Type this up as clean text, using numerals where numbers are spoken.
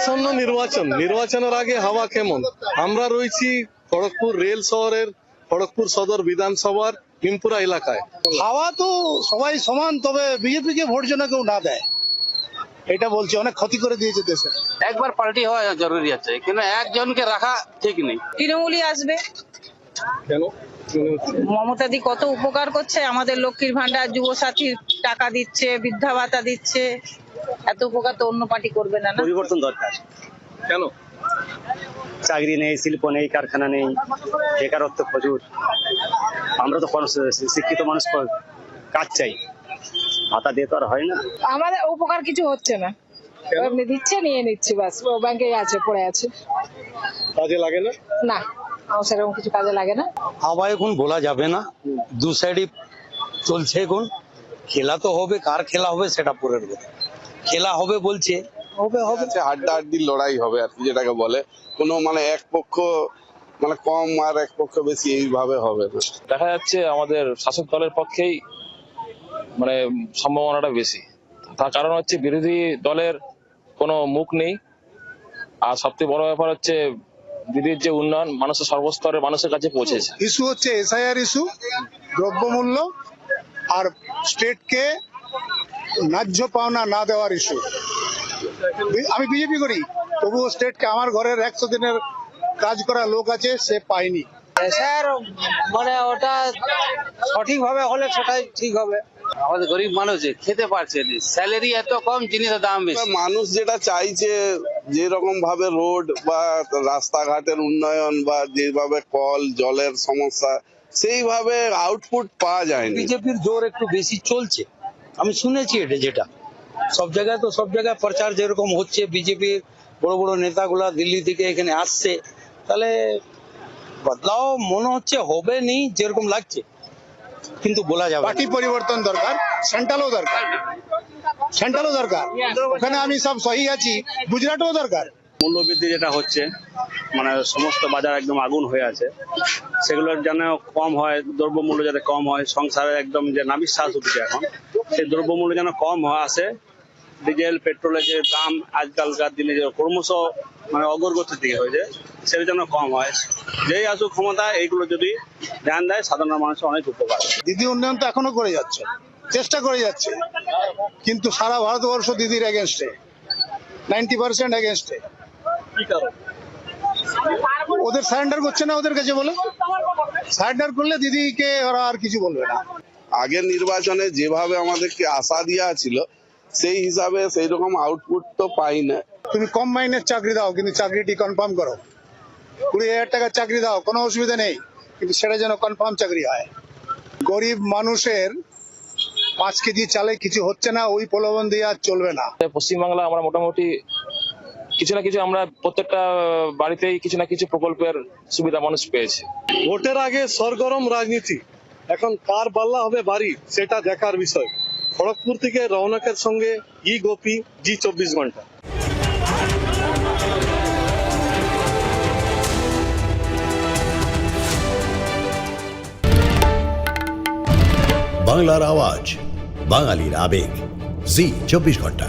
আসন্ন নির্বাচনের আগে হাওয়া কেমন? আমরা রয়েছি খড়গপুর রেল শহরের খড়গপুর সদর বিধানসভার ভীমপুরা এলাকায়। হাওয়া তো সবাই সমান, তবে বিজেপি কে ভোট যেন কেউ না দেয়, এটা বলছি। অনেক ক্ষতি করে দিয়েছে দেশে। একবার পাল্টি হওয়া জরুরি আছে, কিন্তু একজনকে রাখা ঠিক নেই। তৃণমূলই আসবে। কেন? মমতাদি কত উপকার করছে আমাদের, লক্ষ্মীর ভান্ডার, যুবসাথীর টাকা দিচ্ছে, বৃদ্ধা ভাতা দিচ্ছে, এত উপকার তো অন্য পার্টি করবে না। পরিবর্তন দরকার। কেন? চাকরি নেই, শিল্প নেই, কারখানা নেই, বেকারত্ব প্রচুর। আমরা তো শিক্ষিত মানুষ, কাজ চাই, ভাতা দিয়ে তো আর হয় না। আমাদের উপকার কিছু হচ্ছে না, এমনি দিচ্ছে, নিয়ে নিচ্ছি, বাস ও ব্যাংকে আছে, পড়ে আছে, কাজে লাগে না। না আমার সেরকম কিছু কাজে লাগে না। হাওয়া এখন বলা যাবে না, দু সাইডই চলছে। এখন খেলা তো হবে, কার খেলা হবে সেটা পরের কথা। খেলা হবে বলছে, হবে হবে, হাড্ডাহাড্ডির লড়াই হবে আর কি, যেটাকে বলে। কোনো মানে এক পক্ষ মানে কম আর এক পক্ষ বেশি এইভাবে হবে না। দেখা যাচ্ছে আমাদের শাসক দলের পক্ষেই মানে সম্ভাবনাটা বেশি। তার কারণ হচ্ছে বিরোধী দলের কোনো মুখ নেই, আর সবথেকে বড় ব্যাপার হচ্ছে দিদির যে উন্নয়ন মানুষের সর্বস্তরের মানুষের কাছে পৌঁছেছে। ইস্যু হচ্ছে এসআইআর ইস্যু, দ্রব্যমূল্য আর স্টেটকে ন্যায্য পাওনা না দেওয়ার ইস্যু। আমি বিজেপি করি, তবুও স্টেটকে, আমার ঘরের 100 দিনের কাজ করা লোক আছে, সে পায়নি। স্যার মানে ওটা সঠিক ভাবে হলে সেটাই ঠিক হবে। আমাদের গরিব মানুষ খেতে পারছে না, স্যালারি এত কম, জিনিসের দাম বেশি। মানুষ যেটা চাইছে, যেরকম ভাবে রোড বা রাস্তাঘাটের উন্নয়ন বা যেভাবে কল জলের সমস্যা, সেইভাবে আউটপুট পাওয়া যায়নি। বিজেপির জোর একটু বেশি চলছে, আমি শুনেছি এটা। যেটা সব জায়গায় প্রচার যেরকম হচ্ছে, বিজেপির বড় বড় নেতাগুলা দিল্লি থেকে এখানে আসছে, তাহলে বদলাও মনে হচ্ছে হবে নি যেরকম লাগছে, কিন্তু বলা যাবে। পার্টি পরিবর্তন দরকার, সেন্ট্রালও দরকার। ওখানে আমি সব সহি আছি, গুজরাটও দরকার। মূল্যবৃদ্ধি যেটা হচ্ছে, মানে সমস্ত বাজার একদম আগুন হয়ে আছে, সেগুলোর যেন কম হয়, দ্রব্যমূল্য যাতে কম হয়, সংসারে একদম যে নাবিশ্বাস উঠছে এখন, সেই দ্রব্যমূল্য যেন কম হয় আসে। ডিজেল পেট্রোলের যে দাম আজকালকার দিনে যে ক্রমশ মানে অগ্রগতির দিকে হয়েছে, সেটা যেন কম হয়। যেই আসুক ক্ষমতা, এইগুলো যদি ধ্যান দেয়, সাধারণ মানুষের অনেক উপকার। দিদি উন্নয়ন তো এখনো করে যাচ্ছে, চেষ্টা করে যাচ্ছে, কিন্তু সারা ভারতবর্ষ দিদির এগেনস্টে, 90% এগেনস্টে। ওদের সারেন্ডার করছে না, ওদের কাছে বলে সারেন্ডার করলে দিদিকে ওরা আর কিছু বলবে না। আগের নির্বাচনে যেভাবে আমাদেরকে আশা দেওয়া ছিল, সেই হিসাবে সেই রকম আউটপুট তো পাই না। তুমি কম মাইনের চাকরি দাও, কিন্তু চাকরিটি কনফার্ম করো। 20,000 টাকার চাকরি দাও, কোনো অসুবিধা নেই, কিন্তু সেটা যেন কনফার্ম চাকরি হয়। গরিব মানুষের 5 কেজি চালে কিছু হচ্ছে না, ওই প্রলোভন দিয়ে আর চলবে না। পশ্চিমবাংলা আমরা মোটামুটি কিছু না কিছু, আমরা প্রত্যেকটা বাড়িতেই কিছু না কিছু প্রকল্পের সুবিধা মানুষ পেয়েছে। ভোটের আগে সরগরম রাজনীতি, এখন কার পাল্লা হবে বাড়ি সেটা দেখার বিষয়। খড়গপুর থেকে রৌনকের সঙ্গে গোপী, জি 24 ঘন্টা। বাংলার আওয়াজ, বাঙালির আবেগ, জি 24 ঘন্টা।